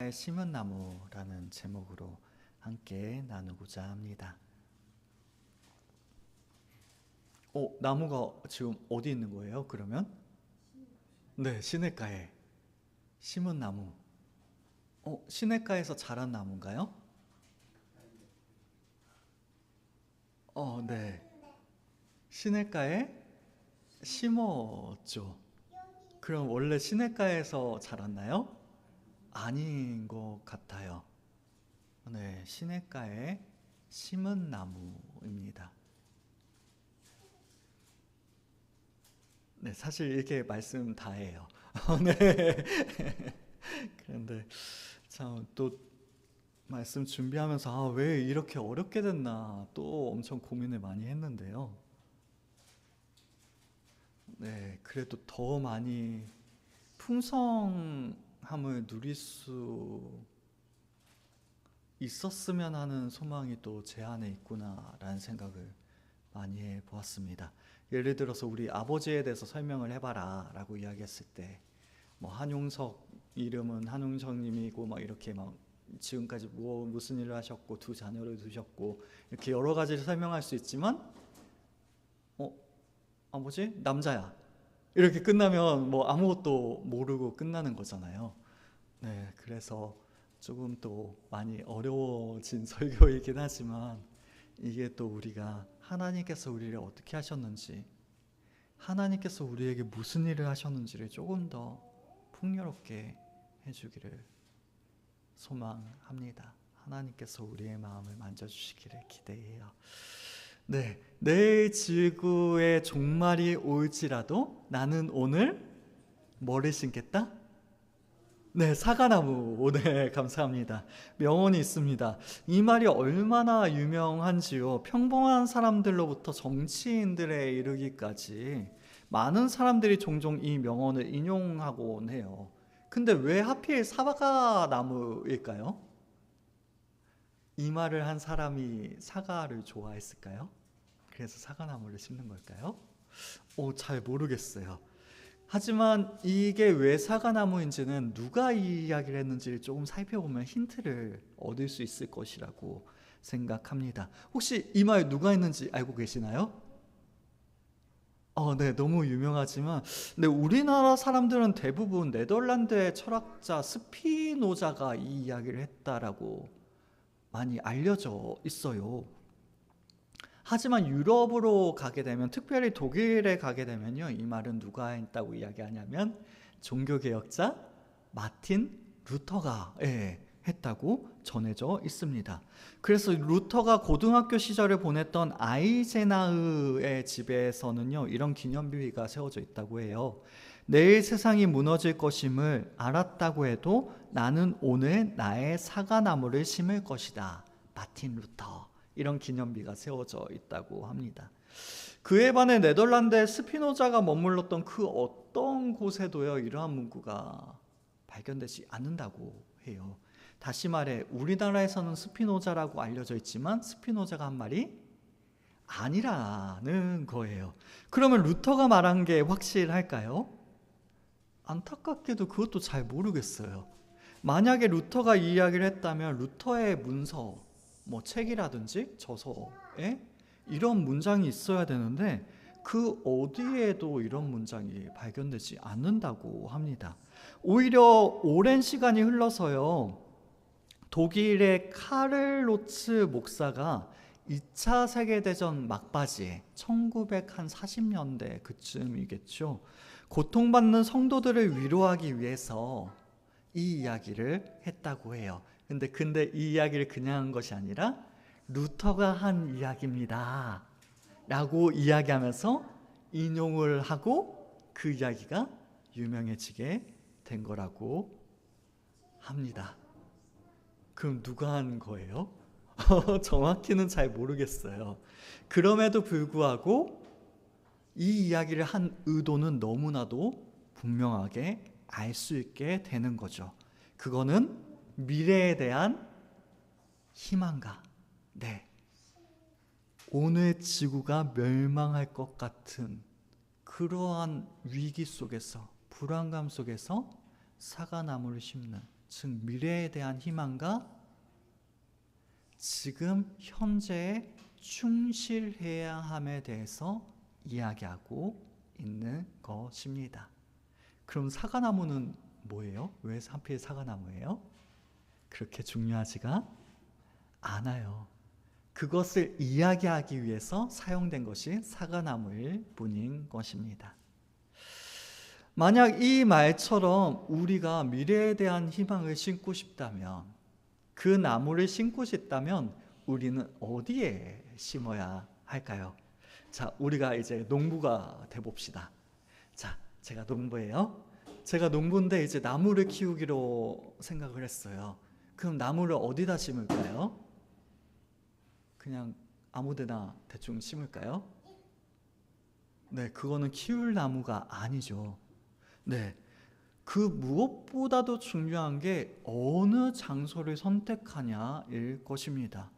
시냇가에 심은 나무라는 제목으로 함께 나누고자 합니다. 나무가 지금 어디 있는 거예요, 그러면? 네, 시냇가에 심은 나무. 시냇가에서 자란 나무인가요? 네. 시냇가에 심었죠. 그럼 원래 시냇가에서 자랐나요? 아닌 것 같아요. 네, 시냇가에 심은 나무입니다. 네, 사실 이렇게 말씀 다 해요. 네. 그런데 참 또 말씀 준비하면서 왜 이렇게 어렵게 됐나 또 엄청 고민을 많이 했는데요. 네, 그래도 더 많이 풍성함을 누릴 수 있었으면 하는 소망이 또 제 안에 있구나라는 생각을 많이 해보았습니다. 예를 들어서 우리 아버지에 대해서 설명을 해봐라 라고 이야기했을 때 뭐 한용석 이름은 한용석님이고 막 이렇게 막 지금까지 무슨 일을 하셨고 두 자녀를 두셨고 이렇게 여러 가지를 설명할 수 있지만 아버지 남자야 이렇게 끝나면 뭐 아무것도 모르고 끝나는 거잖아요. 네, 그래서 조금 또 많이 어려워진 설교이긴 하지만 이게 또 우리가 하나님께서 우리를 어떻게 하셨는지, 하나님께서 우리에게 무슨 일을 하셨는지를 조금 더 풍요롭게 해주기를 소망합니다. 하나님께서 우리의 마음을 만져주시기를 기대해요. 네, 내일 지구의 종말이 올지라도 나는 오늘 뭐를 심겠다? 네, 사과나무. 네, 감사합니다. 명언이 있습니다. 이 말이 얼마나 유명한지요. 평범한 사람들로부터 정치인들에 이르기까지 많은 사람들이 종종 이 명언을 인용하곤 해요. 근데 왜 하필 사과나무일까요? 이 말을 한 사람이 사과를 좋아했을까요? 그래서 사과나무를 심는 걸까요? 잘 모르겠어요. 하지만 이게 왜 사과나무인지는 누가 이 이야기를 했는지를 조금 살펴보면 힌트를 얻을 수 있을 것이라고 생각합니다. 혹시 이 말 누가 했는지 알고 계시나요? 네, 너무 유명하지만 근데 우리나라 사람들은 대부분 네덜란드의 철학자 스피노자가 이 이야기를 했다라고 많이 알려져 있어요. 하지만 유럽으로 가게 되면, 특별히 독일에 가게 되면요, 이 말은 누가 했다고 이야기하냐면 종교개혁자 마틴 루터가 했다고 전해져 있습니다. 그래서 루터가 고등학교 시절을 보냈던 아이제나흐의 집에서는요, 이런 기념비가 세워져 있다고 해요. 내일 세상이 무너질 것임을 알았다고 해도 나는 오늘 나의 사과나무를 심을 것이다. 마틴 루터. 이런 기념비가 세워져 있다고 합니다. 그에 반해 네덜란드의 스피노자가 머물렀던 그 어떤 곳에도요, 이러한 문구가 발견되지 않는다고 해요. 다시 말해 우리나라에서는 스피노자라고 알려져 있지만 스피노자가 한 말이 아니라는 거예요. 그러면 루터가 말한 게 확실할까요? 안타깝게도 그것도 잘 모르겠어요. 만약에 루터가 이 이야기를 했다면 루터의 문서, 뭐 책이라든지 저서에 이런 문장이 있어야 되는데 그 어디에도 이런 문장이 발견되지 않는다고 합니다. 오히려 오랜 시간이 흘러서요, 독일의 카를로츠 목사가 2차 세계대전 막바지에 1940년대 그쯤이겠죠. 고통받는 성도들을 위로하기 위해서 이 이야기를 했다고 해요. 근데 이 이야기를 그냥 한 것이 아니라 루터가 한 이야기입니다 라고 이야기하면서 인용을 하고 그 이야기가 유명해지게 된 거라고 합니다. 그럼 누가 한 거예요? 정확히는 잘 모르겠어요. 그럼에도 불구하고 이 이야기를 한 의도는 너무나도 분명하게 알 수 있게 되는 거죠. 그거는 미래에 대한 희망과 오늘 지구가 멸망할 것 같은 그러한 위기 속에서, 불안감 속에서 사과나무를 심는 즉 미래에 대한 희망과 지금 현재에 충실해야 함에 대해서 이야기하고 있는 것입니다. 그럼 사과나무는 뭐예요? 왜 하필 사과나무예요? 그렇게 중요하지가 않아요. 그것을 이야기하기 위해서 사용된 것이 사과나무일 뿐인 것입니다. 만약 이 말처럼 우리가 미래에 대한 희망을 심고 싶다면, 그 나무를 심고 싶다면 우리는 어디에 심어야 할까요? 자, 우리가 이제 농부가 돼봅시다. 자, 제가 농부예요. 제가 농부인데 이제 나무를 키우기로 생각을 했어요. 그럼 나무를 어디다 심을까요? 그냥 아무데나 대충 심을까요? 네, 그거는 키울 나무가 아니죠. 네, 그 무엇보다도 중요한 게 어느 장소를 선택하냐일 것입니다.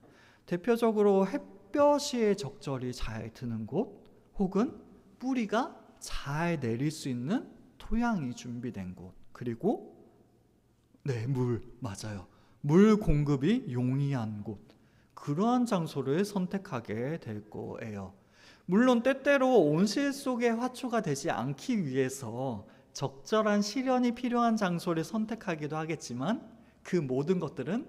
대표적으로 햇볕이 적절히 잘 드는 곳, 혹은 뿌리가 잘 내릴 수 있는 토양이 준비된 곳, 그리고 네, 맞아요. 물 공급이 용이한 곳, 그러한 장소를 선택하게 될 거예요. 물론 때때로 온실 속의 화초가 되지 않기 위해서 적절한 시련이 필요한 장소를 선택하기도 하겠지만, 그 모든 것들은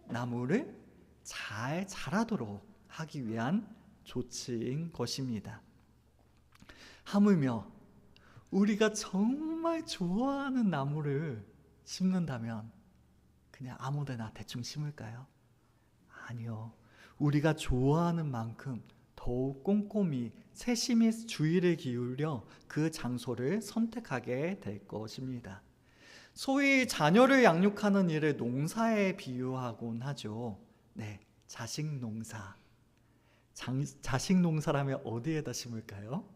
나무를 잘 자라도록 하기 위한 조치인 것입니다. 하물며 우리가 정말 좋아하는 나무를 심는다면 그냥 아무데나 대충 심을까요? 아니요. 우리가 좋아하는 만큼 더욱 꼼꼼히 세심히 주의를 기울여 그 장소를 선택하게 될 것입니다. 소위 자녀를 양육하는 일을 농사에 비유하곤 하죠. 네, 자식 농사. 자식 농사라면 어디에다 심을까요?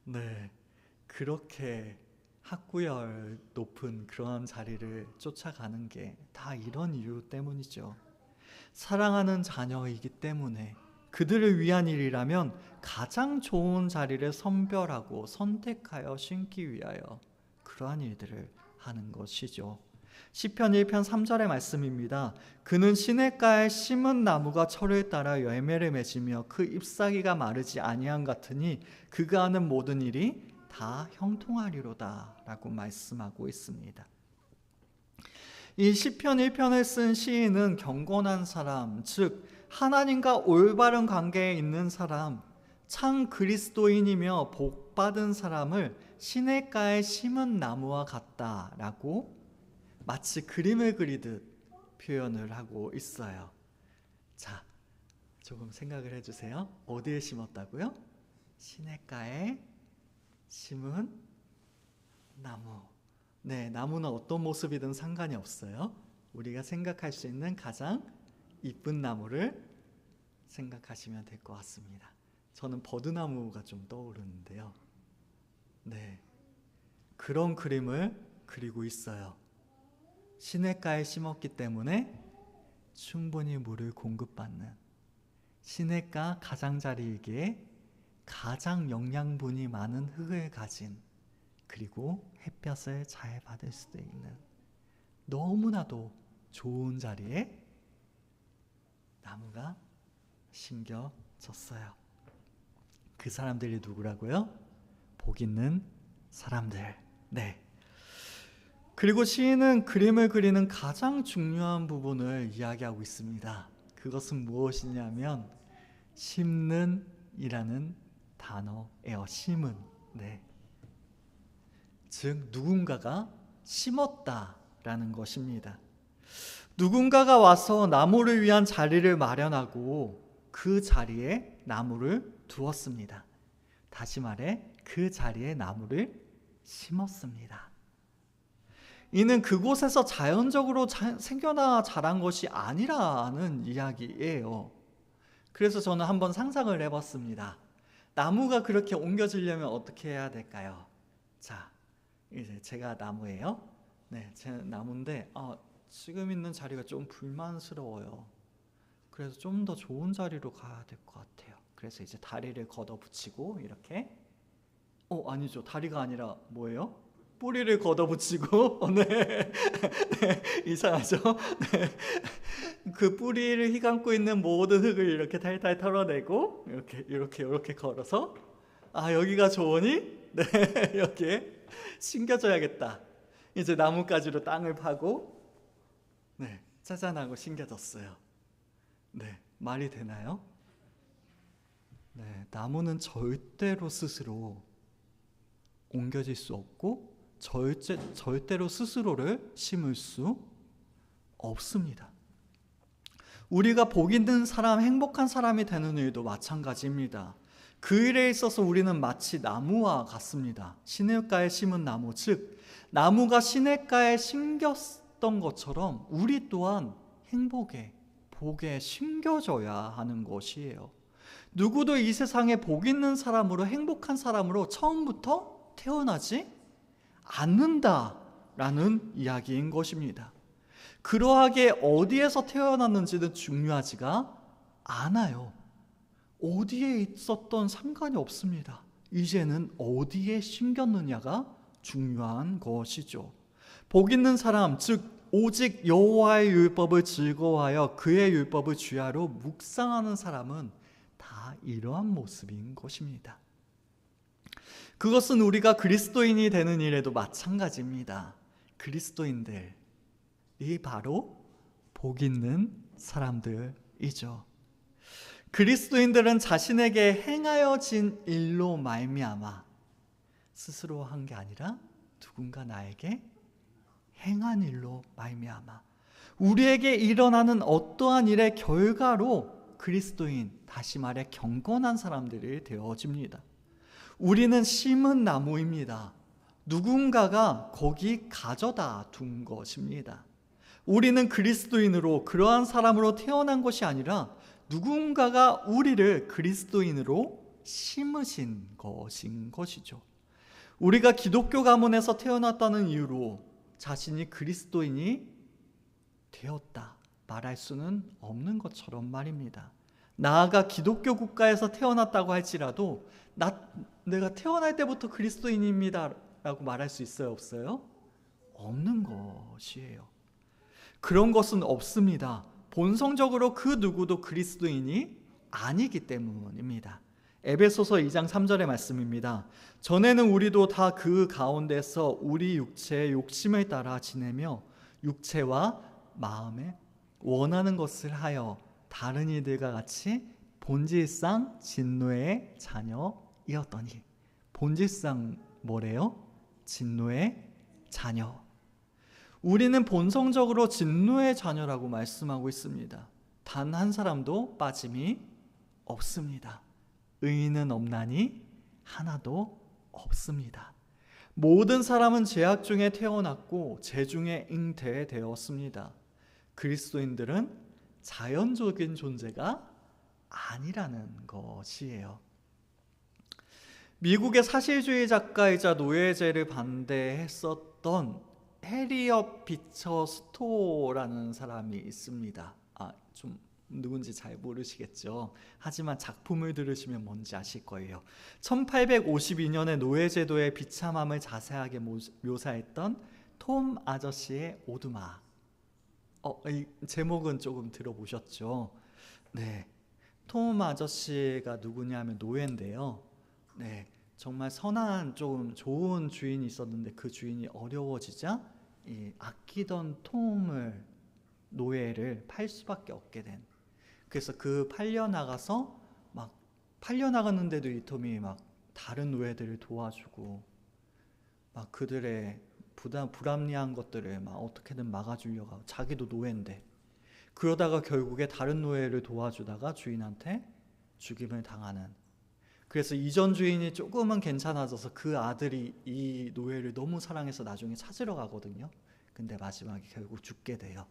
네, 그렇게 학구열 높은 그런 자리를 쫓아가는 게 다 이런 이유 때문이죠. 사랑하는 자녀이기 때문에 그들을 위한 일이라면 가장 좋은 자리를 선별하고 선택하여 심기 위하여 그러한 일들을 하는 것이죠. 시편 1편 3절의 말씀입니다. 그는 시냇가에 심은 나무가 철을 따라 열매를 맺으며 그 잎사귀가 마르지 아니함 같으니 그가 하는 모든 일이 다 형통하리로다 라고 말씀하고 있습니다. 이 시편 1편을 쓴 시인은 경건한 사람, 즉 하나님과 올바른 관계에 있는 사람, 참 그리스도인이며 복받은 사람을 시냇가에 심은 나무와 같다라고 마치 그림을 그리듯 표현을 하고 있어요. 자, 조금 생각을 해주세요. 어디에 심었다고요? 시냇가에 심은 나무. 네, 나무는 어떤 모습이든 상관이 없어요. 우리가 생각할 수 있는 가장 이쁜 나무를 생각하시면 될 것 같습니다. 저는 버드나무가 좀 떠오르는데요. 네, 그런 그림을 그리고 있어요. 시냇가에 심었기 때문에 충분히 물을 공급받는, 시냇가 가장자리이기에 가장 영양분이 많은 흙을 가진, 그리고 햇볕을 잘 받을 수도 있는 너무나도 좋은 자리에 나무가 심겨졌어요. 그 사람들이 누구라고요? 복 있는 사람들. 네. 그리고 시인은 그림을 그리는 가장 중요한 부분을 이야기하고 있습니다. 그것은 무엇이냐면 심는 이라는 단어예요. 심은. 네. 즉 누군가가 심었다라는 것입니다. 누군가가 와서 나무를 위한 자리를 마련하고 그 자리에 나무를 두었습니다. 다시 말해 그 자리에 나무를 심었습니다. 이는 그곳에서 자연적으로 생겨나 자란 것이 아니라는 이야기예요. 그래서 저는 한번 상상을 해봤습니다. 나무가 그렇게 옮겨지려면 어떻게 해야 될까요? 자, 이제 제가 나무예요. 네, 제 나무인데 지금 있는 자리가 좀 불만스러워요. 그래서 좀 더 좋은 자리로 가야 될 것 같아요. 그래서 이제 다리를 걷어붙이고 이렇게 아니죠. 다리가 아니라 뭐예요? 뿌리를 걷어붙이고 네. 네. 이상하죠? 네. 그 뿌리를 휘감고 있는 모든 흙을 이렇게 탈탈 털어내고 이렇게 걸어서 여기가 좋으니 네. 여기에 심겨줘야겠다. 이제 나뭇가지로 땅을 파고 네. 짜잔 하고 심겨졌어요. 네. 말이 되나요? 네. 나무는 절대로 스스로 옮겨질 수 없고 절대로 스스로를 심을 수 없습니다. 우리가 복 있는 사람, 행복한 사람이 되는 일도 마찬가지입니다. 그 일에 있어서 우리는 마치 나무와 같습니다. 시냇가에 심은 나무, 즉 나무가 시냇가에 심겼던 것처럼 우리 또한 행복에, 복에 심겨져야 하는 것이에요. 누구도 이 세상에 복 있는 사람으로, 행복한 사람으로 처음부터 태어나지 않는다라는 이야기인 것입니다. 그러하게 어디에서 태어났는지는 중요하지가 않아요. 어디에 있었던 상관이 없습니다. 이제는 어디에 심겼느냐가 중요한 것이죠. 복 있는 사람, 즉 오직 여호와의 율법을 즐거워하여 그의 율법을 주야로 묵상하는 사람은 다 이러한 모습인 것입니다. 그것은 우리가 그리스도인이 되는 일에도 마찬가지입니다. 그리스도인들이 바로 복 있는 사람들이죠. 그리스도인들은 자신에게 행하여진 일로 말미암아 스스로 한 게 아니라 누군가 나에게 행한 일로 말미암아 우리에게 일어나는 어떠한 일의 결과로 그리스도인, 다시 말해 경건한 사람들이 되어집니다. 우리는 심은 나무입니다. 누군가가 거기 가져다 둔 것입니다. 우리는 그리스도인으로, 그러한 사람으로 태어난 것이 아니라 누군가가 우리를 그리스도인으로 심으신 것인 것이죠. 우리가 기독교 가문에서 태어났다는 이유로 자신이 그리스도인이 되었다 말할 수는 없는 것처럼 말입니다. 나아가 기독교 국가에서 태어났다고 할지라도 내가 태어날 때부터 그리스도인입니다 라고 말할 수 있어요? 없어요? 없는 것이에요. 그런 것은 없습니다. 본성적으로 그 누구도 그리스도인이 아니기 때문입니다. 에베소서 2장 3절의 말씀입니다. 전에는 우리도 다 그 가운데서 우리 육체의 욕심을 따라 지내며 육체와 마음에 원하는 것을 하여 다른 이들과 같이 본질상 진노의 자녀이었더니. 본질상 뭐래요? 진노의 자녀. 우리는 본성적으로 진노의 자녀라고 말씀하고 있습니다. 단 한 사람도 빠짐이 없습니다. 의인은 없나니 하나도 없습니다. 모든 사람은 죄악 중에 태어났고 죄 중에 잉태되었습니다. 그리스도인들은 자연적인 존재가 아니라는 것이에요. 미국의 사실주의 작가이자 노예제를 반대했었던 해리엇 비처 스토어라는 사람이 있습니다. 좀 누군지 잘 모르시겠죠. 하지만 작품을 들으시면 뭔지 아실 거예요. 1852년에 노예제도의 비참함을 자세하게 묘사했던 톰 아저씨의 오두막. 이 제목은 조금 들어보셨죠? 네, 톰 아저씨가 누구냐면 노예인데요. 네, 정말 선한 좀 좋은 주인이 있었는데 그 주인이 어려워지자 아끼던 톰을 노예를 팔 수밖에 없게 된. 그래서 그 팔려나갔는데도 이 톰이 막 다른 노예들을 도와주고 막 그들의 불합리한 것들을 막 어떻게든 막아주려고 하고, 자기도 노예인데 그러다가 결국에 다른 노예를 도와주다가 주인한테 죽임을 당하는. 그래서 이전 주인이 조금은 괜찮아져서 그 아들이 이 노예를 너무 사랑해서 나중에 찾으러 가거든요. 근데 마지막에 결국 죽게 돼요.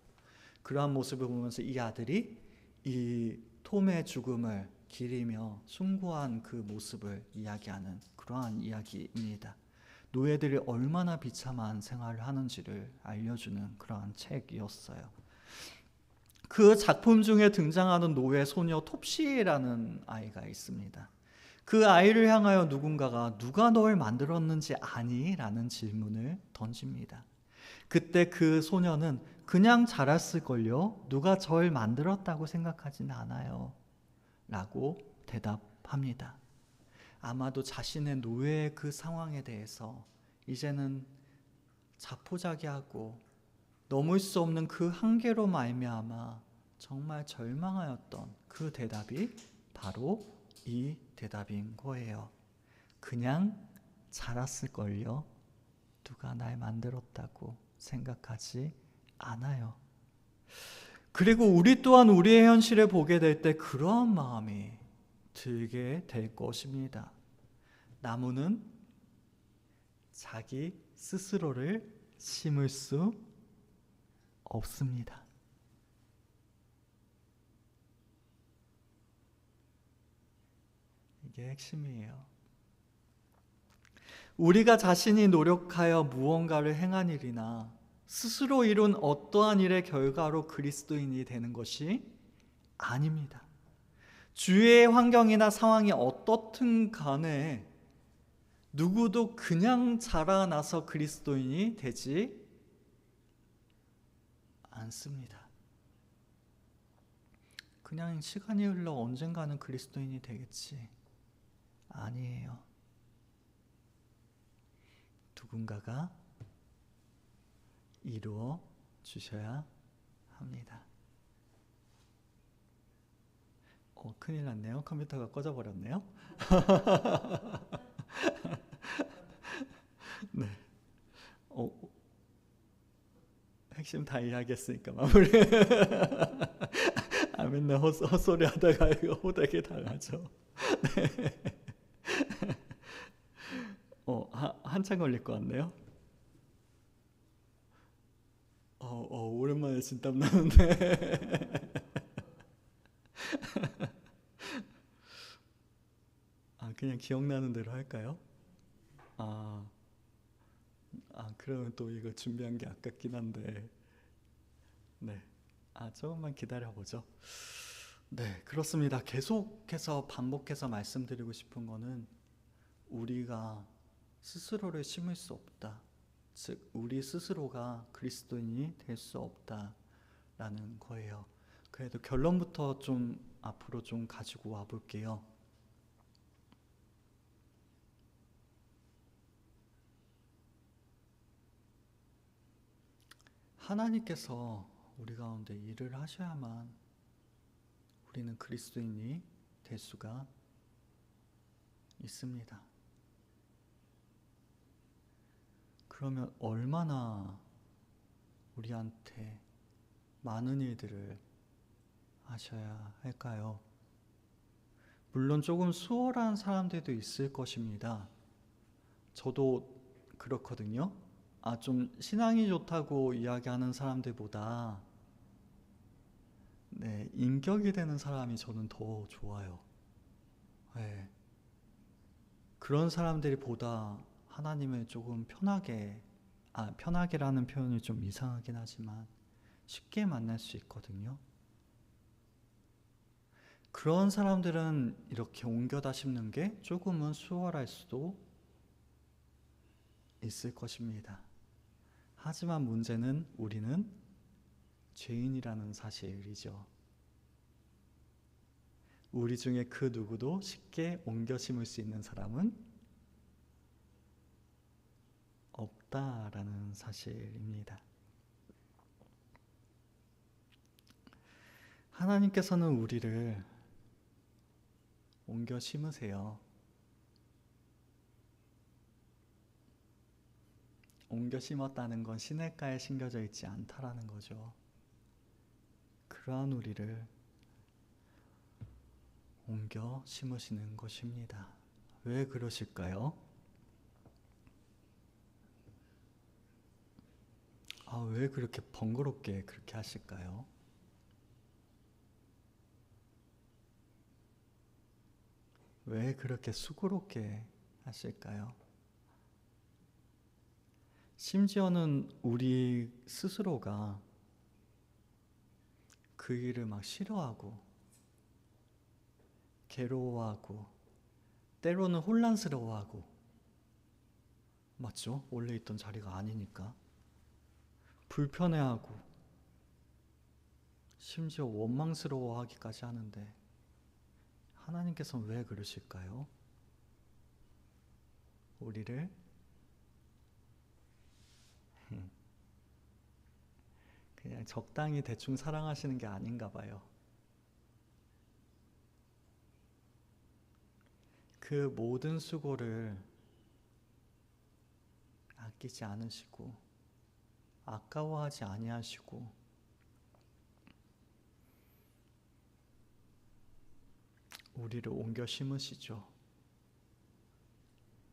그러한 모습을 보면서 이 아들이 이 톰의 죽음을 기리며 숭고한 그 모습을 이야기하는 그러한 이야기입니다. 노예들이 얼마나 비참한 생활을 하는지를 알려주는 그러한 책이었어요. 그 작품 중에 등장하는 노예 소녀 톱시라는 아이가 있습니다. 그 아이를 향하여 누군가가 누가 널 만들었는지 아니? 라는 질문을 던집니다. 그때 그 소녀는 그냥 자랐을걸요? 누가 절 만들었다고 생각하진 않아요. 라고 대답합니다. 아마도 자신의 노예의 그 상황에 대해서 이제는 자포자기하고 넘을 수 없는 그 한계로 말미암아 정말 절망하였던 그 대답이 바로 이 대답인 거예요. 그냥 자랐을걸요? 누가 날 만들었다고 생각하지 않아요. 그리고 우리 또한 우리의 현실을 보게 될 때 그러한 마음이 들게 될 것입니다. 나무는 자기 스스로를 심을 수 없습니다. 이게 핵심이에요. 우리가 자신이 노력하여 무언가를 행한 일이나 스스로 이룬 어떠한 일의 결과로 그리스도인이 되는 것이 아닙니다. 주위의 환경이나 상황이 어떻든 간에 누구도 그냥 자라나서 그리스도인이 되지 않습니다. 그냥 시간이 흘러 언젠가는 그리스도인이 되겠지. 아니에요. 누군가가 이루어 주셔야 합니다. 큰일 났네요. 컴퓨터가 꺼져 버렸네요. 네. 핵심 다 이야기했으니까 마무리. 맨날 헛소리 하다가 이거 호되게 당하죠. 네. 한참 걸릴 것 같네요. 오랜만에 진땀 나는데. 그냥 기억나는 대로 할까요? 그러면 또 이거 준비한 게 아깝긴 한데. 네. 조금만 기다려보죠. 네, 그렇습니다. 계속해서 반복해서 말씀드리고 싶은 거는 우리가 스스로를 심을 수 없다. 즉, 우리 스스로가 그리스도인이 될 수 없다라는 거예요. 그래도 결론부터 좀 앞으로 좀 가지고 와 볼게요. 하나님께서 우리 가운데 일을 하셔야만 우리는 그리스도인이 될 수가 있습니다. 그러면 얼마나 우리한테 많은 일들을 하셔야 할까요? 물론 조금 수월한 사람들도 있을 것입니다. 저도 그렇거든요. 좀 신앙이 좋다고 이야기하는 사람들보다 인격이 되는 사람이 저는 더 좋아요. 네. 그런 사람들이 보다 하나님을 조금 편하게라는 표현이 좀 이상하긴 하지만 쉽게 만날 수 있거든요. 그런 사람들은 이렇게 옮겨다 심는 게 조금은 수월할 수도 있을 것입니다. 하지만 문제는 우리는 죄인이라는 사실이죠. 우리 중에 그 누구도 쉽게 옮겨 심을 수 있는 사람은 없다라는 사실입니다. 하나님께서는 우리를 옮겨 심으세요. 옮겨 심었다는 건 시냇가에 심겨져 있지 않다라는 거죠. 그러한 우리를 옮겨 심으시는 것입니다. 왜 그러실까요? 왜 그렇게 번거롭게 그렇게 하실까요? 왜 그렇게 수고롭게 하실까요? 심지어는 우리 스스로가 그 일을 막 싫어하고 괴로워하고 때로는 혼란스러워하고, 맞죠? 원래 있던 자리가 아니니까. 불편해하고, 심지어 원망스러워하기까지 하는데 하나님께서는 왜 그러실까요? 우리를 그냥 적당히 대충 사랑하시는 게 아닌가 봐요. 그 모든 수고를 아끼지 않으시고 아까워하지 아니하시고 우리를 옮겨 심으시죠.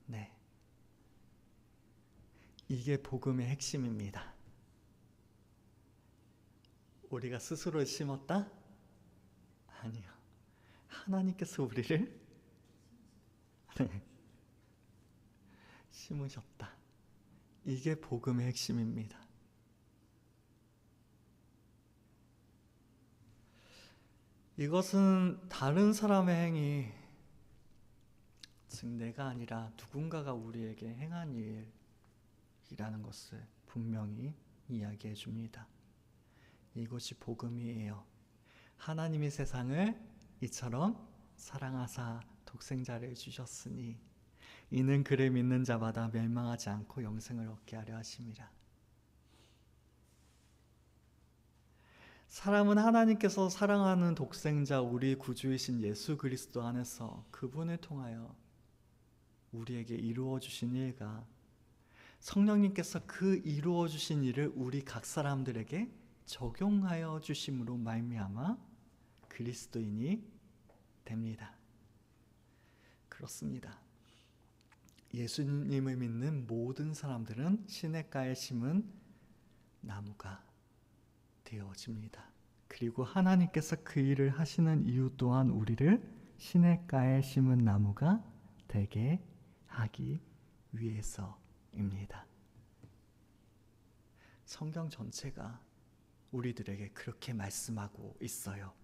네, 이게 복음의 핵심입니다. 우리가 스스로 심었다? 아니요. 하나님께서 우리를 심으셨다. 이게 복음의 핵심입니다. 이것은 다른 사람의 행위, 즉 내가 아니라 누군가가 우리에게 행한 일이라는 것을 분명히 이야기해 줍니다. 이것이 복음이에요. 하나님이 세상을 이처럼 사랑하사 독생자를 주셨으니 이는 그를 믿는 자마다 멸망하지 않고 영생을 얻게 하려 하심이라. 사람은 하나님께서 사랑하는 독생자 우리 구주이신 예수 그리스도 안에서 그분을 통하여 우리에게 이루어 주신 일과 성령님께서 그 이루어 주신 일을 우리 각 사람들에게 적용하여 주심으로 말미암아 그리스도인이 됩니다. 그렇습니다. 예수님을 믿는 모든 사람들은 시냇가에 심은 나무가 되어집니다. 그리고 하나님께서 그 일을 하시는 이유 또한 우리를 시냇가에 심은 나무가 되게 하기 위해서입니다. 성경 전체가 우리들에게 그렇게 말씀하고 있어요.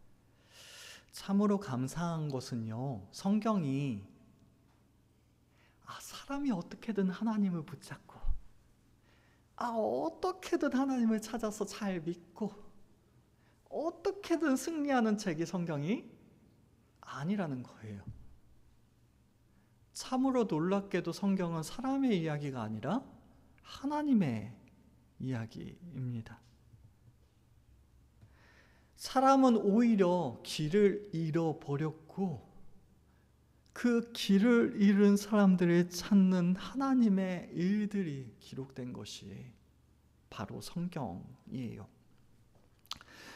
참으로 감사한 것은요, 성경이 사람이 어떻게든 하나님을 붙잡고 어떻게든 하나님을 찾아서 잘 믿고 어떻게든 승리하는 책이 성경이 아니라는 거예요. 참으로 놀랍게도 성경은 사람의 이야기가 아니라 하나님의 이야기입니다. 사람은 오히려 길을 잃어버렸고 그 길을 잃은 사람들을 찾는 하나님의 일들이 기록된 것이 바로 성경이에요.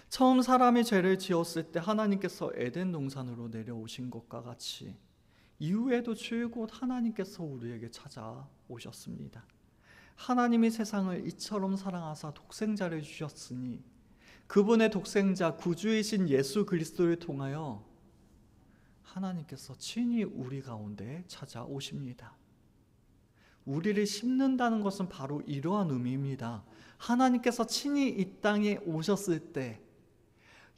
처음 사람이 죄를 지었을 때 하나님께서 에덴 동산으로 내려오신 것과 같이 이후에도 줄곧 하나님께서 우리에게 찾아오셨습니다. 하나님이 세상을 이처럼 사랑하사 독생자를 주셨으니 그분의 독생자 구주이신 예수 그리스도를 통하여 하나님께서 친히 우리 가운데 찾아오십니다. 우리를 심는다는 것은 바로 이러한 의미입니다. 하나님께서 친히 이 땅에 오셨을 때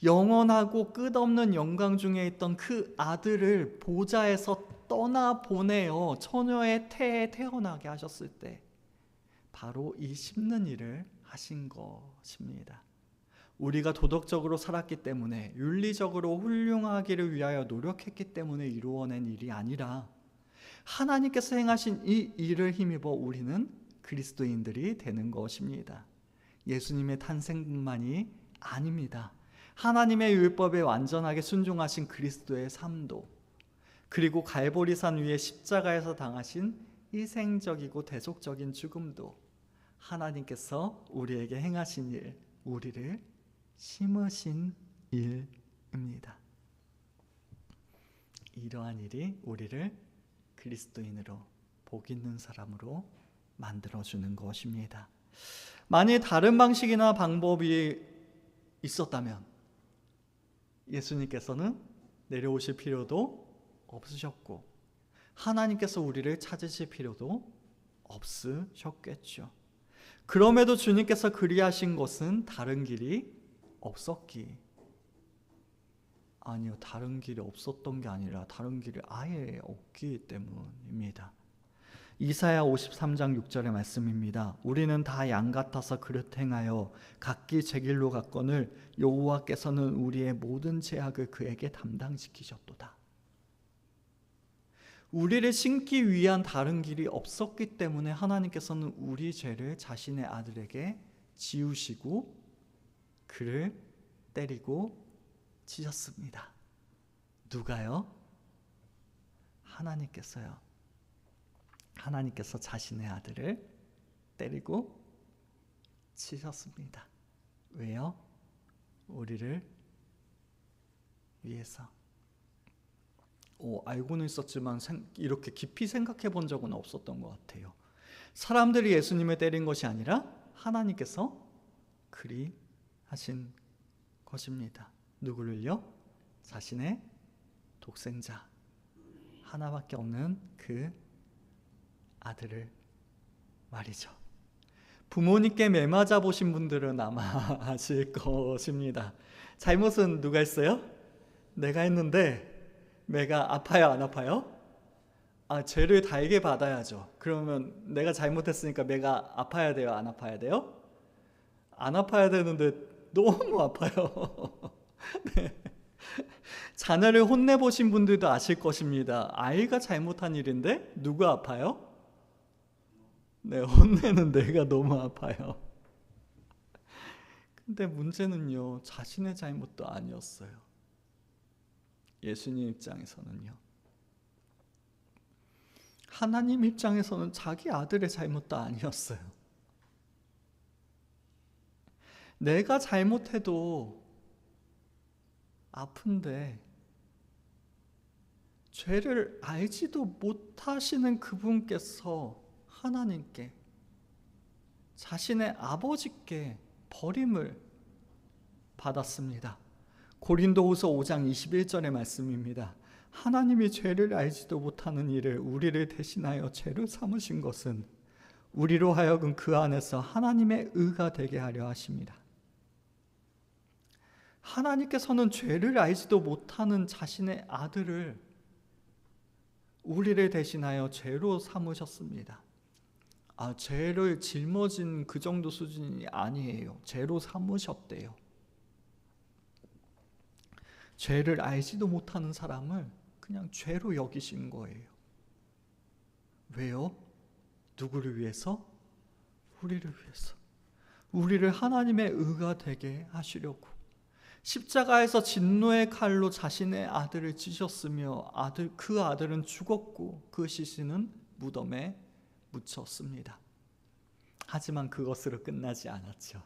영원하고 끝없는 영광 중에 있던 그 아들을 보좌에서 떠나보내어 처녀의 태에 태어나게 하셨을 때 바로 이 심는 일을 하신 것입니다. 우리가 도덕적으로 살았기 때문에 윤리적으로 훌륭하기를 위하여 노력했기 때문에 이루어낸 일이 아니라 하나님께서 행하신 이 일을 힘입어 우리는 그리스도인들이 되는 것입니다. 예수님의 탄생뿐만이 아닙니다. 하나님의 율법에 완전하게 순종하신 그리스도의 삶도, 그리고 갈보리산 위에 십자가에서 당하신 희생적이고 대속적인 죽음도 하나님께서 우리에게 행하신 일, 우리를 심으신 일입니다. 이러한 일이 우리를 그리스도인으로, 복 있는 사람으로 만들어주는 것입니다. 만일 다른 방식이나 방법이 있었다면 예수님께서는 내려오실 필요도 없으셨고 하나님께서 우리를 찾으실 필요도 없으셨겠죠. 그럼에도 주님께서 그리하신 것은 다른 길이 없었기 아니요, 다른 길이 없었던 게 아니라 다른 길이 아예 없기 때문입니다. 이사야 53장 6절의 말씀입니다. 우리는 다 양 같아서 그릇 행하여 각기 제 길로 갔거늘 여호와께서는 우리의 모든 죄악을 그에게 담당시키셨도다. 우리를 심기 위한 다른 길이 없었기 때문에 하나님께서는 우리 죄를 자신의 아들에게 지우시고 그를 때리고 치셨습니다. 누가요? 하나님께서요. 하나님께서 자신의 아들을 때리고 치셨습니다. 왜요? 우리를 위해서. 알고는 있었지만 이렇게 깊이 생각해 본 적은 없었던 것 같아요. 사람들이 예수님을 때린 것이 아니라 하나님께서 그리 하신 것입니다. 누구를요? 자신의 독생자 하나밖에 없는 그 아들을 말이죠. 부모님께 매맞아 보신 분들은 아마 아실 것입니다. 잘못은 누가 했어요? 내가 했는데 매가 아파요, 안 아파요? 죄를 달게 받아야죠. 그러면 내가 잘못했으니까 매가 아파야 돼요, 안 아파야 돼요? 안 아파야 되는데 너무 아파요. 네. 자녀를 혼내보신 분들도 아실 것입니다. 아이가 잘못한 일인데 누가 아파요? 네, 혼내는 내가 너무 아파요. 근데 문제는요, 자신의 잘못도 아니었어요. 예수님 입장에서는요. 하나님 입장에서는 자기 아들의 잘못도 아니었어요. 내가 잘못해도 아픈데 죄를 알지도 못하시는 그분께서 하나님께 자신의 아버지께 버림을 받았습니다. 고린도후서 5장 21절의 말씀입니다. 하나님이 죄를 알지도 못하는 이를 우리를 대신하여 죄로 삼으신 것은 우리로 하여금 그 안에서 하나님의 의가 되게 하려 하십니다. 하나님께서는 죄를 알지도 못하는 자신의 아들을 우리를 대신하여 죄로 삼으셨습니다. 죄를 짊어진 그 정도 수준이 아니에요. 죄로 삼으셨대요. 죄를 알지도 못하는 사람을 그냥 죄로 여기신 거예요. 왜요? 누구를 위해서? 우리를 위해서. 우리를 하나님의 의가 되게 하시려고. 십자가에서 진노의 칼로 자신의 아들을 찢으셨으며 그 아들은 죽었고 그 시신은 무덤에 묻혔습니다. 하지만 그것으로 끝나지 않았죠.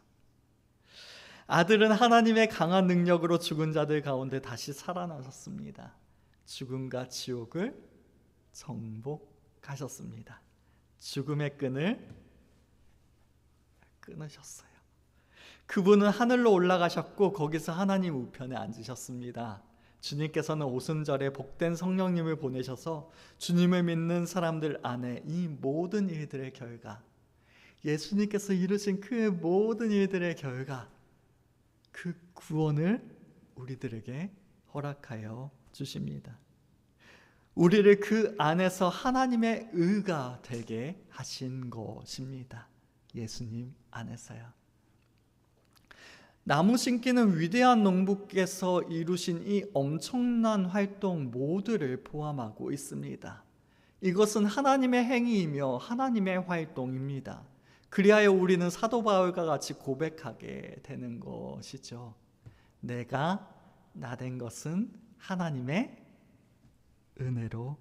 아들은 하나님의 강한 능력으로 죽은 자들 가운데 다시 살아나셨습니다. 죽음과 지옥을 정복하셨습니다. 죽음의 끈을 끊으셨어요. 그분은 하늘로 올라가셨고 거기서 하나님 우편에 앉으셨습니다. 주님께서는 오순절에 복된 성령님을 보내셔서 주님을 믿는 사람들 안에 이 모든 일들의 결과, 예수님께서 이루신 그 모든 일들의 결과, 그 구원을 우리들에게 허락하여 주십니다. 우리를 그 안에서 하나님의 의가 되게 하신 것입니다. 예수님 안에서요. 나무 심기는 위대한 농부께서 이루신 이 엄청난 활동 모두를 포함하고 있습니다. 이것은 하나님의 행위이며 하나님의 활동입니다. 그리하여 우리는 사도 바울과 같이 고백하게 되는 것이죠. 내가 나된 것은 하나님의 은혜로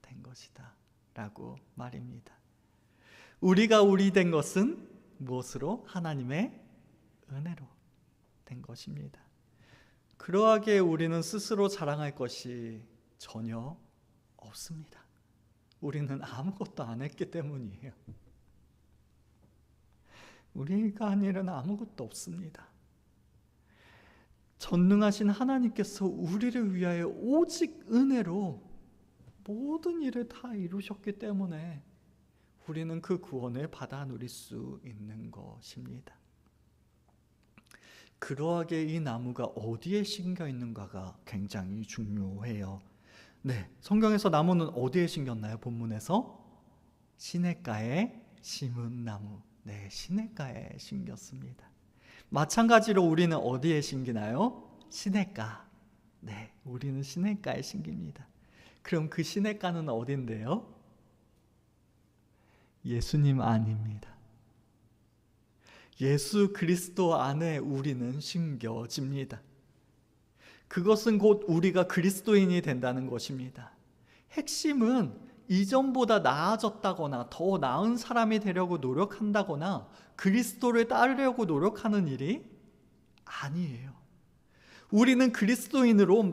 된 것이다 라고 말입니다. 우리가 우리 된 것은 무엇으로? 하나님의 은혜로 된 것입니다. 그러하기에 우리는 스스로 자랑할 것이 전혀 없습니다. 우리는 아무것도 안 했기 때문이에요. 우리가 한 일은 아무것도 없습니다. 전능하신 하나님께서 우리를 위하여 오직 은혜로 모든 일을 다 이루셨기 때문에 우리는 그 구원을 받아 누릴 수 있는 것입니다. 그러하게 이 나무가 어디에 심겨 있는가가 굉장히 중요해요. 네, 성경에서 나무는 어디에 심겼나요? 본문에서 시냇가에 심은 나무. 네, 시냇가에 심겼습니다. 마찬가지로 우리는 어디에 심기나요? 시냇가. 네, 우리는 시냇가에 심깁니다. 그럼 그 시냇가는 어딘데요? 예수님 안입니다. 예수 그리스도 안에 우리는 심겨집니다. 그것은 곧 우리가 그리스도인이 된다는 것입니다. 핵심은 이전보다 나아졌다거나 더 나은 사람이 되려고 노력한다거나 그리스도를 따르려고 노력하는 일이 아니에요. 우리를 그리스도인으로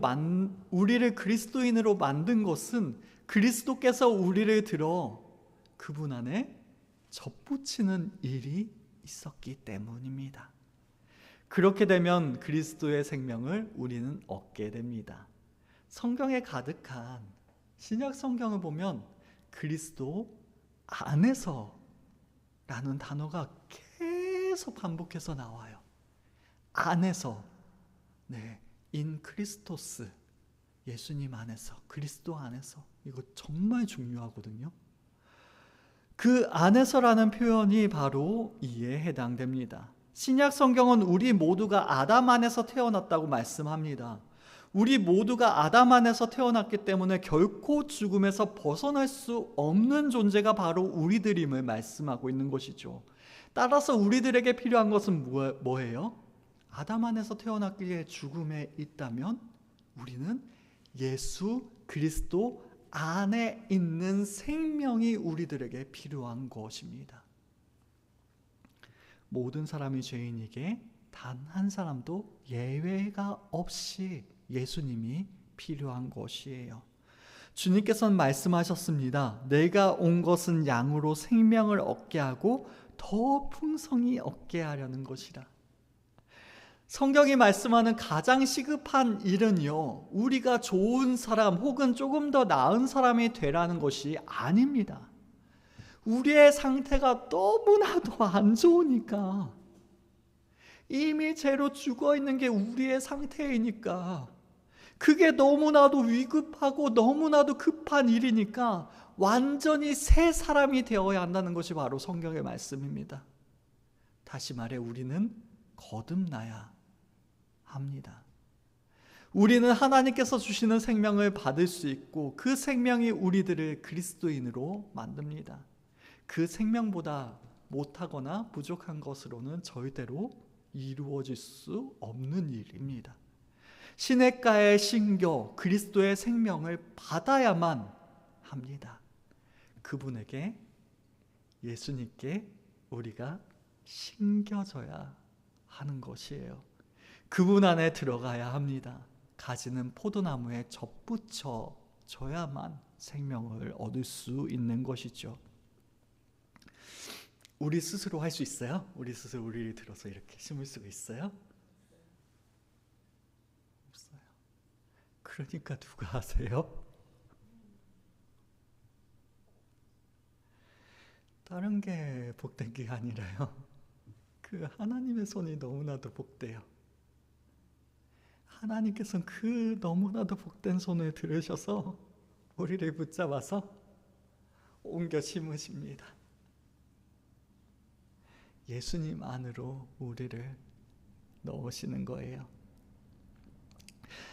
만든 것은 그리스도께서 우리를 들어 그분 안에 접붙이는 일이 있었기 때문입니다. 그렇게 되면 그리스도의 생명을 우리는 얻게 됩니다. 성경에 가득한 신약 성경을 보면 그리스도 안에서 라는 단어가 계속 반복해서 나와요. 안에서. 네, in 크리스토스. 예수님 안에서, 그리스도 안에서. 이거 정말 중요하거든요. 그 안에서라는 표현이 바로 이에 해당됩니다. 신약 성경은 우리 모두가 아담 안에서 태어났다고 말씀합니다. 우리 모두가 아담 안에서 태어났기 때문에 결코 죽음에서 벗어날 수 없는 존재가 바로 우리들임을 말씀하고 있는 것이죠. 따라서 우리들에게 필요한 것은 뭐예요? 아담 안에서 태어났기에 죽음에 있다면 우리는 예수 그리스도 안에 있는 생명이 우리들에게 필요한 것입니다. 모든 사람이 죄인이게 단 한 사람도 예외가 없이 예수님이 필요한 것이에요. 주님께서는 말씀하셨습니다. 내가 온 것은 양으로 생명을 얻게 하고 더 풍성히 얻게 하려는 것이라. 성경이 말씀하는 가장 시급한 일은요, 우리가 좋은 사람 혹은 조금 더 나은 사람이 되라는 것이 아닙니다. 우리의 상태가 너무나도 안 좋으니까, 이미 죄로 죽어 있는 게 우리의 상태이니까, 그게 너무나도 위급하고 너무나도 급한 일이니까 완전히 새 사람이 되어야 한다는 것이 바로 성경의 말씀입니다. 다시 말해 우리는 거듭나야 합니다. 우리는 하나님께서 주시는 생명을 받을 수 있고 그 생명이 우리들을 그리스도인으로 만듭니다. 그 생명보다 못하거나 부족한 것으로는 절대로 이루어질 수 없는 일입니다. 시냇가에 심겨 그리스도의 생명을 받아야만 합니다. 그분에게, 예수님께 우리가 심겨져야 하는 것이에요. 그분 안에 들어가야 합니다. 가지는 포도나무에 접붙여 져야만 생명을 얻을 수 있는 것이죠. 우리 스스로 할 수 있어요? 우리 스스로 우리를 들어서 이렇게 심을 수가 있어요? 없어요. 그러니까 누가 하세요? 다른 게 복된 게 아니라요, 그 하나님의 손이 너무나도 복돼요. 하나님께서는 그 너무나도 복된 손을 들으셔서 우리를 붙잡아서 옮겨 심으십니다. 예수님 안으로 우리를 넣으시는 거예요.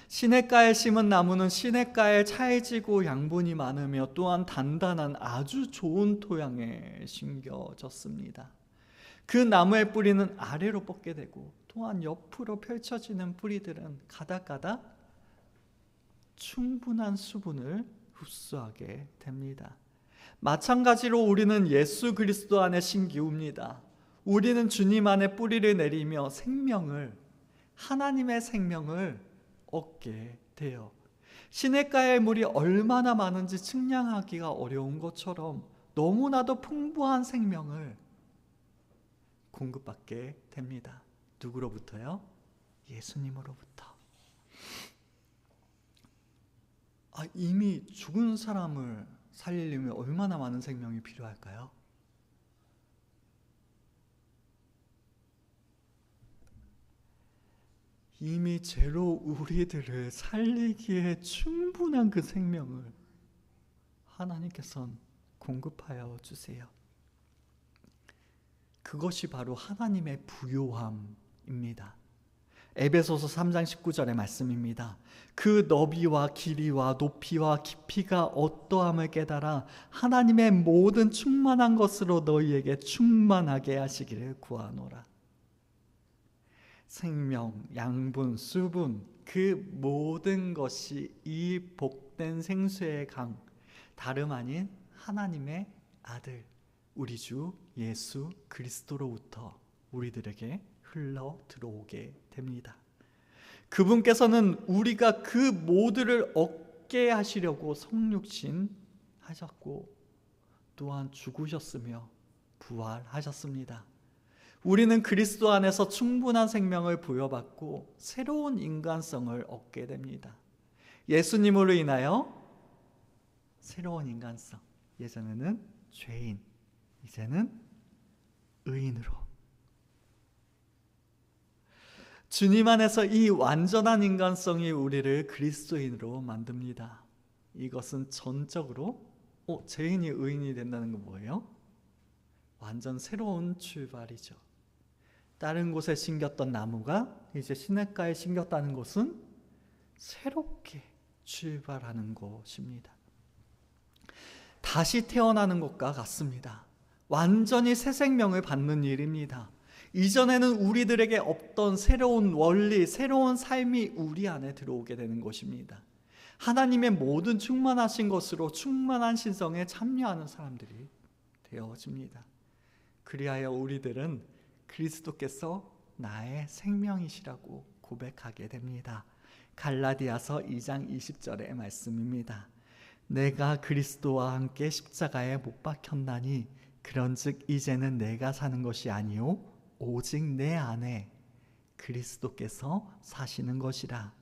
시냇가에 심은 나무는 시냇가에 찰지고 양분이 많으며 또한 단단한 아주 좋은 토양에 심겨졌습니다. 그 나무의 뿌리는 아래로 뻗게 되고 또한 옆으로 펼쳐지는 뿌리들은 가닥가닥 충분한 수분을 흡수하게 됩니다. 마찬가지로 우리는 예수 그리스도 안에 심기웁니다. 우리는 주님 안에 뿌리를 내리며 생명을, 하나님의 생명을 얻게 돼요. 시냇가의 물이 얼마나 많은지 측량하기가 어려운 것처럼 너무나도 풍부한 생명을 공급받게 됩니다. 누구로부터요? 예수님으로부터. 이미 죽은 사람을 살리려면 얼마나 많은 생명이 필요할까요? 이미 죄로 우리들을 살리기에 충분한 그 생명을 하나님께서는 공급하여 주세요. 그것이 바로 하나님의 부요함입니다. 에베소서 3장 19절의 말씀입니다. 그 너비와 길이와 높이와 깊이가 어떠함을 깨달아 하나님의 모든 충만한 것으로 너희에게 충만하게 하시기를 구하노라. 생명, 양분, 수분, 그 모든 것이 이 복된 생수의 강, 다름 아닌 하나님의 아들 우리 주 예수 그리스도로부터 우리들에게 흘러 들어오게 됩니다. 그분께서는 우리가 그 모두를 얻게 하시려고 성육신 하셨고 또한 죽으셨으며 부활하셨습니다. 우리는 그리스도 안에서 충분한 생명을 부여받고 새로운 인간성을 얻게 됩니다. 예수님으로 인하여 새로운 인간성, 예전에는 죄인, 이제는 의인으로. 주님 안에서 이 완전한 인간성이 우리를 그리스도인으로 만듭니다. 이것은 전적으로 죄인이 의인이 된다는 건 뭐예요? 완전 새로운 출발이죠. 다른 곳에 심겼던 나무가 이제 시냇가에 심겼다는 것은 새롭게 출발하는 것입니다. 다시 태어나는 것과 같습니다. 완전히 새 생명을 받는 일입니다. 이전에는 우리들에게 없던 새로운 원리, 새로운 삶이 우리 안에 들어오게 되는 것입니다. 하나님의 모든 충만하신 것으로 충만한 신성에 참여하는 사람들이 되어집니다. 그리하여 우리들은 그리스도께서 나의 생명이시라고 고백하게 됩니다. 갈라디아서 2장 20절의 말씀입니다. 내가 그리스도와 함께 십자가에 못 박혔나니 그런즉 이제는 내가 사는 것이 아니요 오직 내 안에 그리스도께서 사시는 것이라.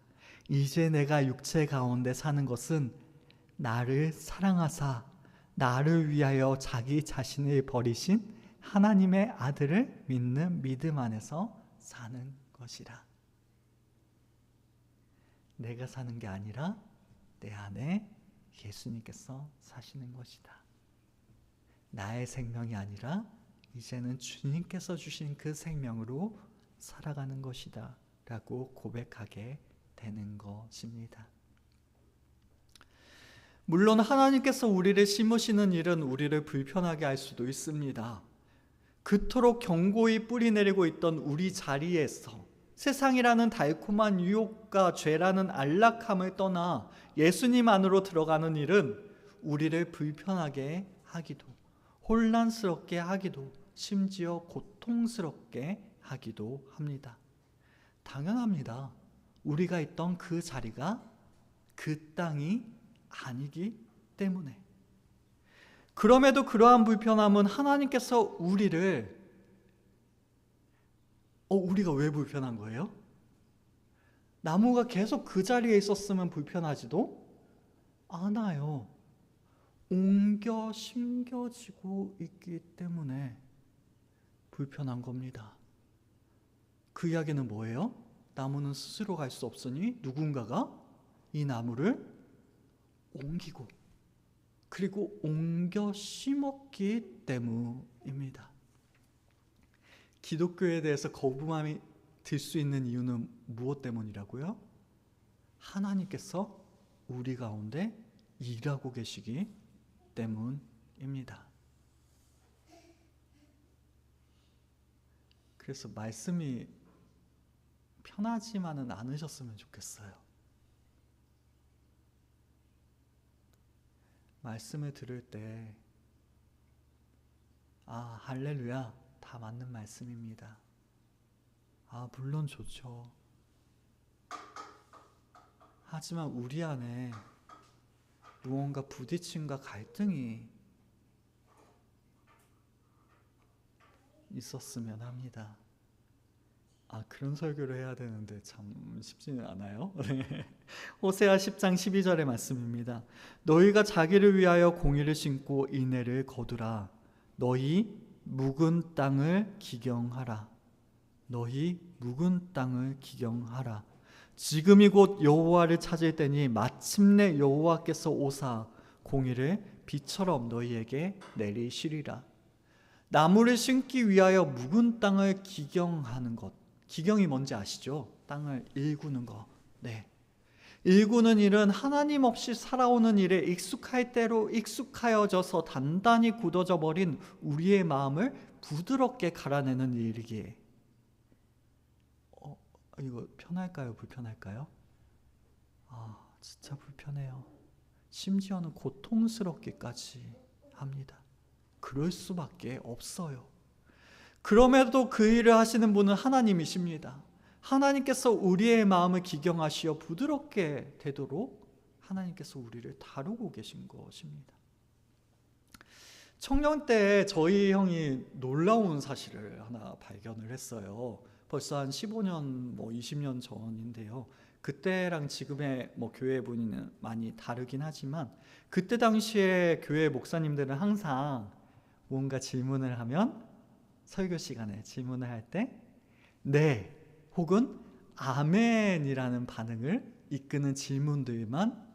이제 내가 육체 가운데 사는 것은 나를 사랑하사 나를 위하여 자기 자신을 버리신 하나님의 아들을 믿는 믿음 안에서 사는 것이라. 내가 사는 게 아니라 내 안에 예수님께서 사시는 것이다. 나의 생명이 아니라 이제는 주님께서 주신 그 생명으로 살아가는 것이다 라고 고백하게 되는 것입니다. 물론 하나님께서 우리를 심으시는 일은 우리를 불편하게 할 수도 있습니다. 그토록 견고히 뿌리 내리고 있던 우리 자리에서 세상이라는 달콤한 유혹과 죄라는 안락함을 떠나 예수님 안으로 들어가는 일은 우리를 불편하게 하기도, 혼란스럽게 하기도, 심지어 고통스럽게 하기도 합니다. 당연합니다. 우리가 있던 그 자리가 그 땅이 아니기 때문에. 그럼에도 그러한 불편함은 하나님께서 우리를 우리가 왜 불편한 거예요? 나무가 계속 그 자리에 있었으면 불편하지도 않아요. 옮겨 심겨지고 있기 때문에 불편한 겁니다. 그 이야기는 뭐예요? 나무는 스스로 갈 수 없으니 누군가가 이 나무를 옮기고 그리고 옮겨 심었기 때문입니다. 기독교에 대해서 거부감이 들 수 있는 이유는 무엇 때문이라고요? 하나님께서 우리 가운데 일하고 계시기 때문입니다. 그래서 말씀이 편하지만은 않으셨으면 좋겠어요. 말씀을 들을 때 할렐루야, 다 맞는 말씀입니다. 물론 좋죠. 하지만 우리 안에 무언가 부딪힘과 갈등이 있었으면 합니다. 그런 설교를 해야 되는데 참 쉽지는 않아요. 호세아 10장 12절의 말씀입니다. 너희가 자기를 위하여 공의를 심고 인애를 거두라. 너희 묵은 땅을 기경하라. 너희 묵은 땅을 기경하라. 지금이 곧 여호와를 찾을 때니 마침내 여호와께서 오사 공의를 비처럼 너희에게 내리시리라. 나무를 심기 위하여 묵은 땅을 기경하는 것. 기경이 뭔지 아시죠? 땅을 일구는 거. 네. 일구는 일은 하나님 없이 살아오는 일에 익숙할 대로 익숙하여져서 단단히 굳어져 버린 우리의 마음을 부드럽게 갈아내는 일이기에. 이거 편할까요? 불편할까요? 진짜 불편해요. 심지어는 고통스럽기까지 합니다. 그럴 수밖에 없어요. 그럼에도 그 일을 하시는 분은 하나님이십니다. 하나님께서 우리의 마음을 기경하시어 부드럽게 되도록 하나님께서 우리를 다루고 계신 것입니다. 청년 때 저희 형이 놀라운 사실을 하나 발견을 했어요. 벌써 한 15년, 20년 전인데요. 그때랑 지금의 교회 분위기는 많이 다르긴 하지만 그때 당시에 교회 목사님들은 항상 뭔가 질문을 하면 설교 시간에 질문을 할 때 네 혹은 아멘이라는 반응을 이끄는 질문들만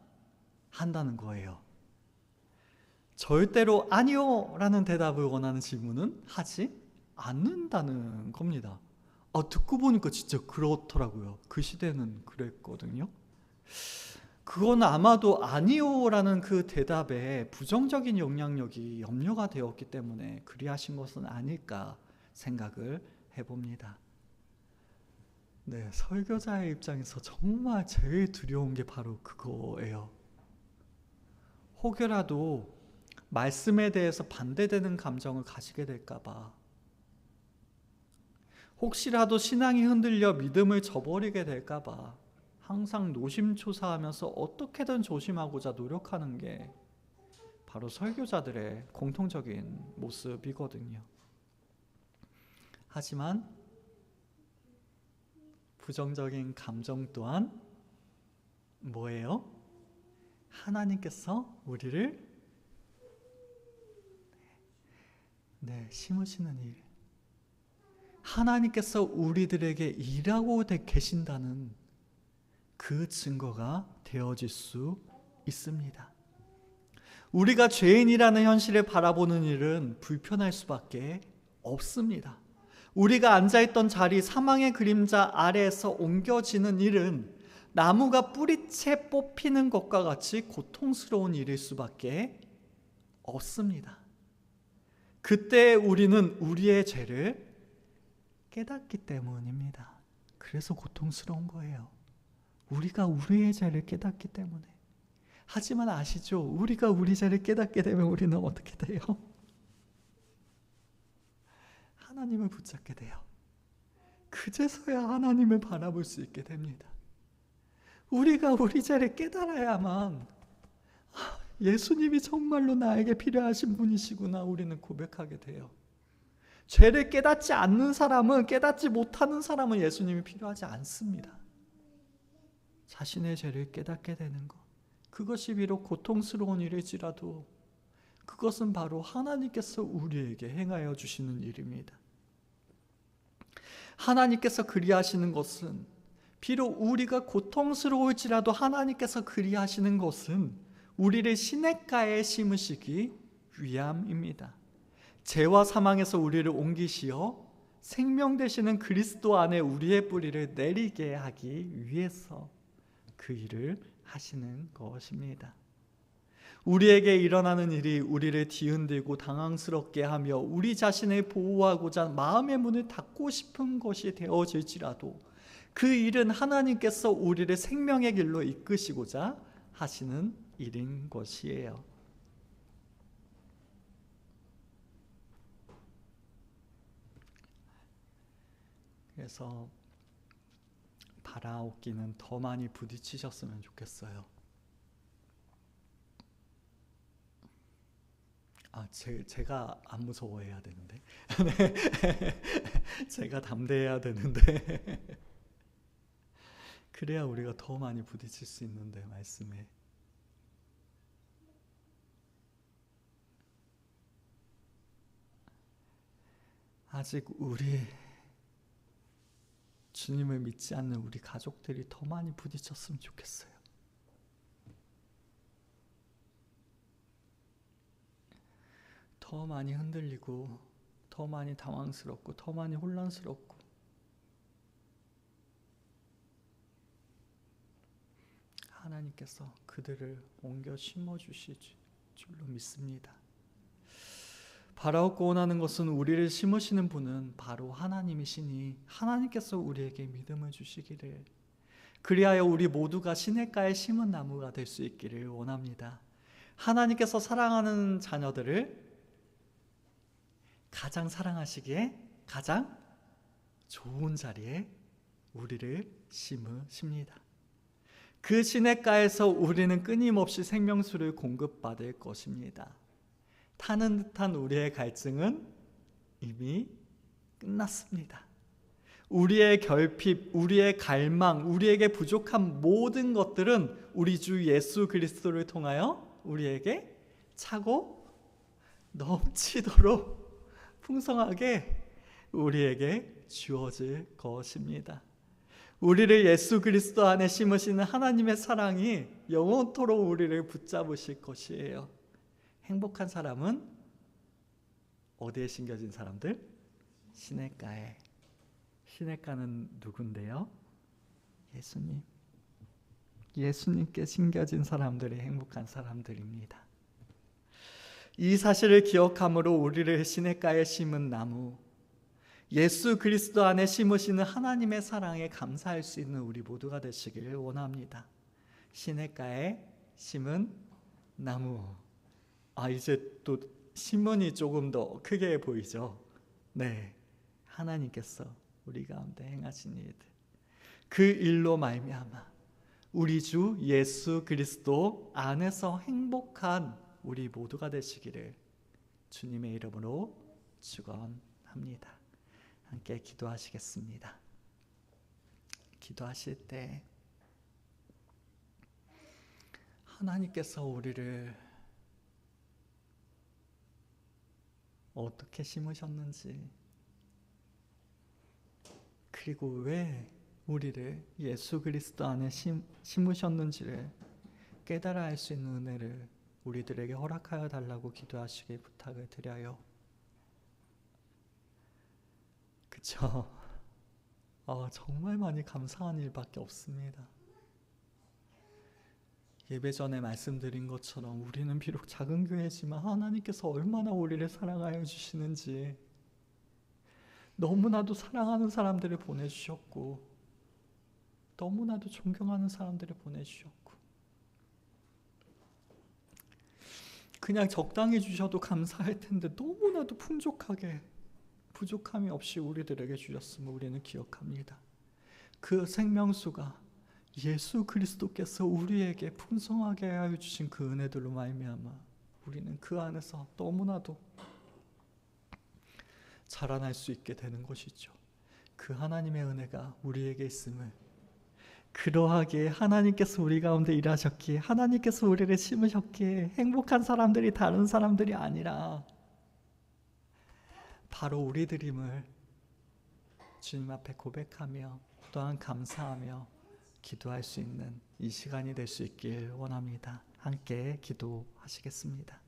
한다는 거예요. 절대로 아니요 라는 대답을 원하는 질문은 하지 않는다는 겁니다. 듣고 보니까 진짜 그렇더라고요. 그 시대는 그랬거든요. 그건 아마도 아니요라는 그 대답에 부정적인 영향력이 염려가 되었기 때문에 그리하신 것은 아닐까 생각을 해봅니다. 네, 설교자의 입장에서 정말 제일 두려운 게 바로 그거예요. 혹여라도 말씀에 대해서 반대되는 감정을 가지게 될까봐, 혹시라도 신앙이 흔들려 믿음을 저버리게 될까봐 항상 노심초사하면서 어떻게든 조심하고자 노력하는 게 바로 설교자들의 공통적인 모습이거든요. 하지만 부정적인 감정 또한 뭐예요? 하나님께서 우리를 심으시는 일, 하나님께서 우리들에게 일하고 계신다는 그 증거가 되어질 수 있습니다. 우리가 죄인이라는 현실을 바라보는 일은 불편할 수밖에 없습니다. 우리가 앉아있던 자리, 사망의 그림자 아래에서 옮겨지는 일은 나무가 뿌리채 뽑히는 것과 같이 고통스러운 일일 수밖에 없습니다. 그때 우리는 우리의 죄를 깨닫기 때문입니다. 그래서 고통스러운 거예요. 우리가 우리의 죄를 깨닫기 때문에. 하지만 아시죠? 우리가 우리 죄를 깨닫게 되면 우리는 어떻게 돼요? 하나님을 붙잡게 돼요. 그제서야 하나님을 바라볼 수 있게 됩니다. 우리가 우리 죄를 깨달아야만 예수님이 정말로 나에게 필요하신 분이시구나 우리는 고백하게 돼요. 죄를 깨닫지 않는 사람은, 깨닫지 못하는 사람은 예수님이 필요하지 않습니다. 자신의 죄를 깨닫게 되는 것, 그것이 비록 고통스러운 일일지라도 그것은 바로 하나님께서 우리에게 행하여 주시는 일입니다. 하나님께서 그리하시는 것은, 비록 우리가 고통스러울지라도 하나님께서 그리하시는 것은 우리를 시냇가에 심으시기 위함입니다. 죄와 사망에서 우리를 옮기시어 생명 되시는 그리스도 안에 우리의 뿌리를 내리게 하기 위해서 그 일을 하시는 것입니다. 우리에게 일어나는 일이 우리를 뒤흔들고 당황스럽게 하며 우리 자신을 보호하고자 마음의 문을 닫고 싶은 것이 되어질지라도 그 일은 하나님께서 우리를 생명의 길로 이끄시고자 하시는 일인 것이에요. 그래서 바라옵기는 더 많이 부딪히셨으면 좋겠어요. 제가 안 무서워해야 되는데 제가 담대해야 되는데 그래야 우리가 더 많이 부딪힐 수 있는데, 말씀에. 아직 우리 주님을 믿지 않는 우리 가족들이 더 많이 부딪혔으면 좋겠어요. 더 많이 흔들리고, 더 많이 당황스럽고, 더 많이 혼란스럽고, 하나님께서 그들을 옮겨 심어주실 줄로 믿습니다. 바라옵고 원하는 것은 우리를 심으시는 분은 바로 하나님이시니 하나님께서 우리에게 믿음을 주시기를, 그리하여 우리 모두가 시냇가에 심은 나무가 될 수 있기를 원합니다. 하나님께서 사랑하는 자녀들을 가장 사랑하시기에 가장 좋은 자리에 우리를 심으십니다. 그 시냇가에서 우리는 끊임없이 생명수를 공급받을 것입니다. 타는 듯한 우리의 갈증은 이미 끝났습니다. 우리의 결핍, 우리의 갈망, 우리에게 부족한 모든 것들은 우리 주 예수 그리스도를 통하여 우리에게 차고 넘치도록 풍성하게 우리에게 주어질 것입니다. 우리를 예수 그리스도 안에 심으시는 하나님의 사랑이 영원토록 우리를 붙잡으실 것이에요. 행복한 사람은 어디에 심겨진 사람들? 시냇가에. 시냇가는 누군데요? 예수님. 예수님께 심겨진 사람들이 행복한 사람들입니다. 이 사실을 기억함으로 우리를 시냇가에 심은 나무, 예수 그리스도 안에 심으시는 하나님의 사랑에 감사할 수 있는 우리 모두가 되시길 원합니다. 시냇가에 심은 나무. 이제 또 신문이 조금 더 크게 보이죠? 네, 하나님께서 우리 가운데 행하신 일들, 그 일로 말미암아 우리 주 예수 그리스도 안에서 행복한 우리 모두가 되시기를 주님의 이름으로 축원합니다. 함께 기도하시겠습니다. 기도하실 때 하나님께서 우리를 어떻게 심으셨는지, 그리고 왜 우리를 예수 그리스도 안에 심으셨는지를 깨달아 알 수 있는 은혜를 우리들에게 허락하여 달라고 기도하시길 부탁을 드려요. 그쵸? 정말 많이 감사한 일밖에 없습니다. 예배 전에 말씀드린 것처럼 우리는 비록 작은 교회지만 하나님께서 얼마나 우리를 사랑하여 주시는지, 너무나도 사랑하는 사람들을 보내주셨고, 너무나도 존경하는 사람들을 보내주셨고, 그냥 적당히 주셔도 감사할 텐데 너무나도 풍족하게, 부족함이 없이 우리들에게 주셨음을 우리는 기억합니다. 그 생명수가 예수 그리스도께서 우리에게 풍성하게 하여 주신 그 은혜들로 말미암아 우리는 그 안에서 너무나도 자라날 수 있게 되는 것이죠. 그 하나님의 은혜가 우리에게 있음을, 그러하기에 하나님께서 우리 가운데 일하셨기에, 하나님께서 우리를 심으셨기에 행복한 사람들이 다른 사람들이 아니라 바로 우리들임을 주님 앞에 고백하며 또한 감사하며 기도할 수 있는 이 시간이 될 수 있길 원합니다. 함께 기도하시겠습니다.